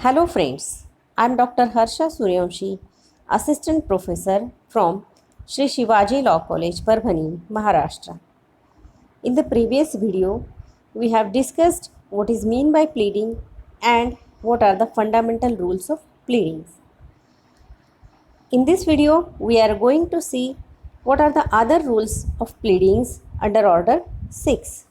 Hello friends, I am Dr. Harsha Suryavanshi, Assistant Professor from Sri Shivaji Law College, Parbhani, Maharashtra. In the previous video, we have discussed what is meant by pleading and what are the fundamental rules of pleadings. In this video, we are going to see what are the other rules of pleadings under Order 6.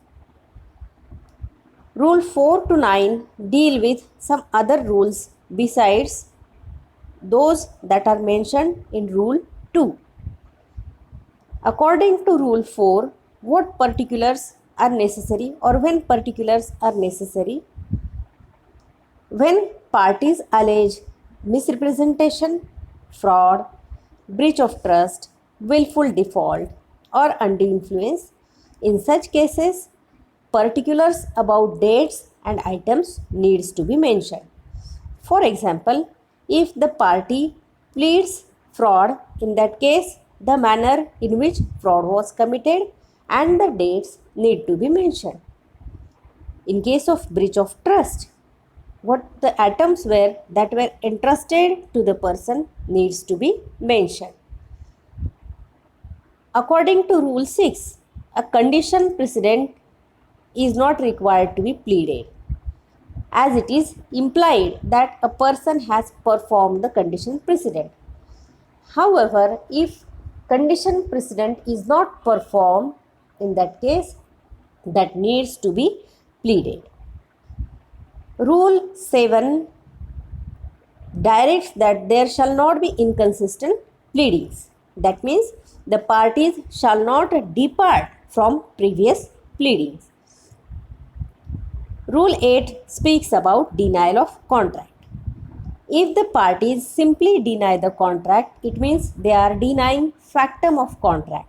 Rule 4 to 9 deal with some other rules besides those that are mentioned in Rule 2. According to Rule 4, what particulars are necessary or when particulars are necessary? When parties allege misrepresentation, fraud, breach of trust, willful default, or undue influence, in such cases, particulars about dates and items needs to be mentioned. For example, if the party pleads fraud, in that case, the manner in which fraud was committed and the dates need to be mentioned. In case of breach of trust, what the items were that were entrusted to the person needs to be mentioned. According to Rule 6, a condition precedent is not required to be pleaded, as it is implied that a person has performed the condition precedent. However, if condition precedent is not performed, in that case, that needs to be pleaded. Rule 7 directs that there shall not be inconsistent pleadings. That means the parties shall not depart from previous pleadings. Rule 8 speaks about denial of contract. If the parties simply deny the contract, it means they are denying factum of contract.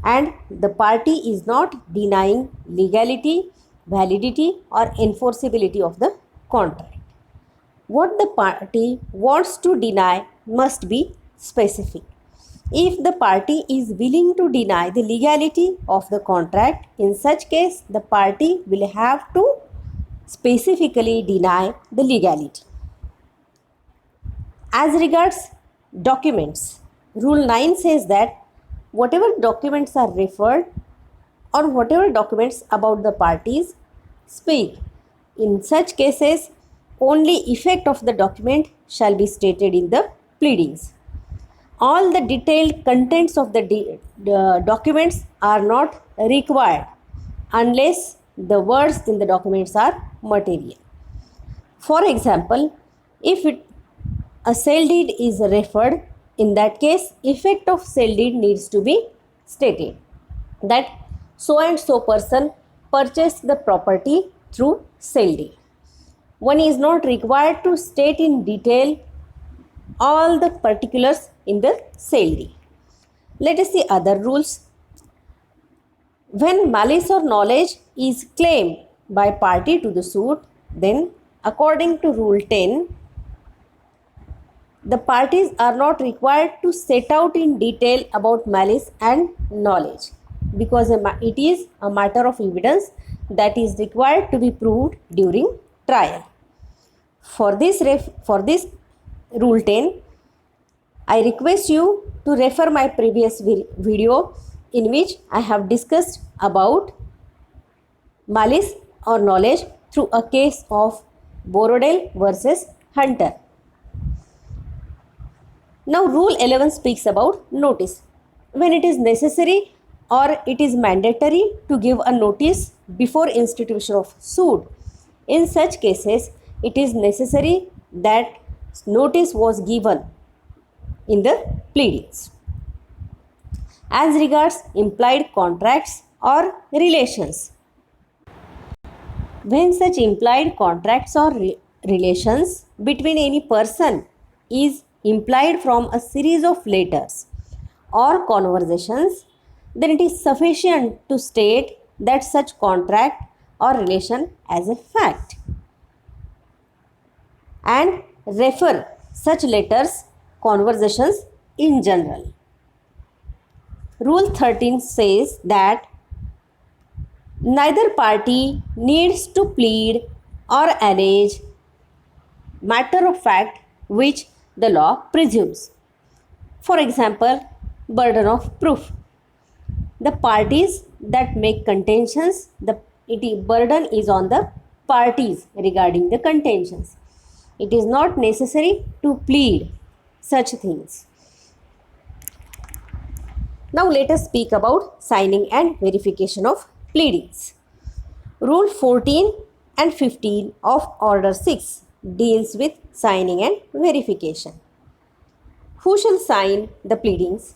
And the party is not denying legality, validity or enforceability of the contract. What the party wants to deny must be specific. If the party is willing to deny the legality of the contract, in such case the party will have to specifically deny the legality. As regards documents, Rule 9 says that whatever documents are referred or whatever documents about the parties speak, in such cases only effect of the document shall be stated in the pleadings. All the detailed contents of the documents are not required unless the words in the documents are material. For example, if a sale deed is referred, in that case, effect of sale deed needs to be stated that so and so person purchased the property through sale deed. One is not required to state in detail all the particulars in the sale deed. Let us see other rules. When malice or knowledge is claimed by party to the suit, then according to Rule 10, the parties are not required to set out in detail about malice and knowledge because it is a matter of evidence that is required to be proved during trial. For this Rule 10, I request you to refer my previous video in which I have discussed about malice or knowledge through a case of Borodale versus Hunter. Now Rule 11 speaks about notice. When it is necessary or it is mandatory to give a notice before institution of suit, in such cases it is necessary that notice was given in the pleadings. As regards implied contracts or relations, when such implied contracts or relations between any person is implied from a series of letters or conversations, then it is sufficient to state that such contract or relation as a fact and refer such letters, conversations in general. Rule 13 says that neither party needs to plead or allege matter of fact which the law presumes. For example, burden of proof. The parties that make contentions, burden is on the parties regarding the contentions. It is not necessary to plead such things. Now let us speak about signing and verification of pleadings. Rule 14 and 15 of Order 6 deals with signing and verification. Who shall sign the pleadings?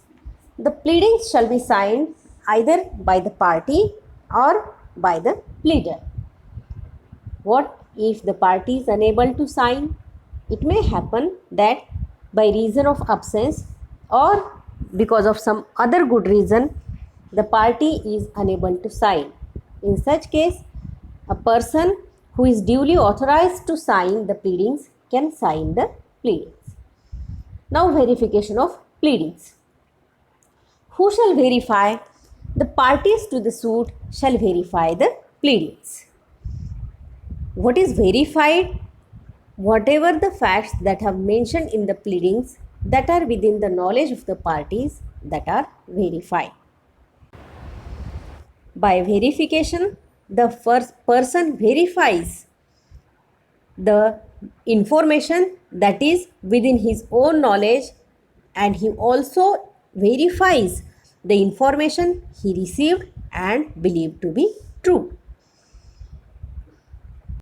The pleadings shall be signed either by the party or by the pleader. What if the party is unable to sign? It may happen that by reason of absence or because of some other good reason, the party is unable to sign. In such case, a person who is duly authorized to sign the pleadings can sign the pleadings. Now, verification of pleadings. Who shall verify? The parties to the suit shall verify the pleadings. What is verified? Whatever the facts that have mentioned in the pleadings that are within the knowledge of the parties that are verified. By verification, the first person verifies the information that is within his own knowledge, and he also verifies the information he received and believed to be true.